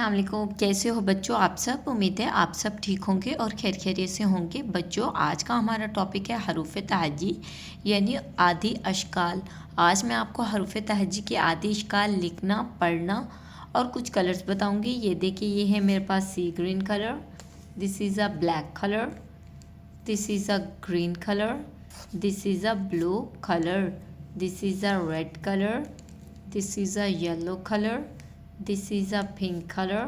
अस्सलाम वालेकुम। कैसे हो बच्चों आप सब। उम्मीद है आप सब ठीक होंगे और खैर खैरियत से होंगे। बच्चों आज का हमारा टॉपिक है हरूफ तहज्जी यानी आदि अशकाल। आज मैं आपको हरूफ तहज्जी के आदि अशकाल लिखना, पढ़ना और कुछ कलर्स बताऊंगी। ये देखिए, ये है मेरे पास sea green colour, this is a black colour, this is a green colour, this is a blue colour, this is a red colour, this is a yellow color, this is a pink color,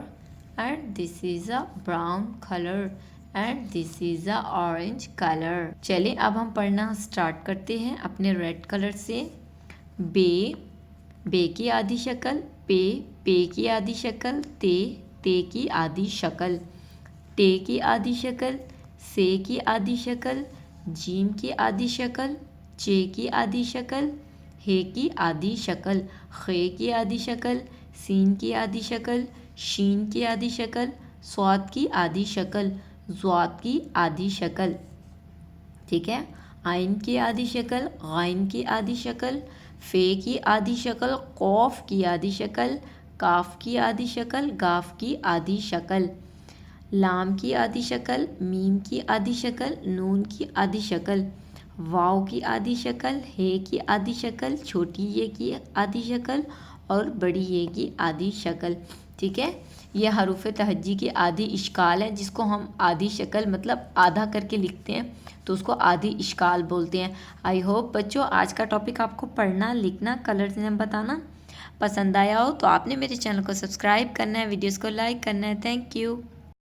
and this is a brown color, and this is a orange color। चलिए अब हम पढ़ना start करते हैं अपने red colour से। बे, बे की आधी शक्ल, पे की आधी शक्ल, ते की आधी शक्ल, टे की आधी शक्ल, से की आधी शक्ल, जीम की आधी शक्ल, चे की आधी शक्ल, हे की आधी शक्ल, खे की आधी शक्ल, सीन की आधी शक्ल, शीन की आधी शक्ल, स्वाद की आधी शक्ल, ज़्वाद की आधी शक्ल। ठीक है। आइन की आधी शक्ल, गाइन की आधी शक्ल, फे की आधी शक्ल, कौफ की आधी शक्ल, काफ की आधी शक्ल, गाफ की आधी शक्ल, लाम की आधी शक्ल, मीम की आधी शक्ल, नून की आधी शक्ल, वाव की आधी शक्ल, हे की आधी शक्ल, छोटी ये की आधी शक्ल और बड़ी ये की आधी शक्ल। ठीक है। यह हरूफ तहज्जी की आधी इश्काल है, जिसको हम आधी शक्ल मतलब आधा करके लिखते हैं तो उसको आधी इश्काल बोलते हैं। आई होप बच्चों आज का टॉपिक आपको पढ़ना, लिखना, कलर्स में बताना पसंद आया हो तो आपने मेरे चैनल को सब्सक्राइब करना है, वीडियोज़ को लाइक करना है। Thank you.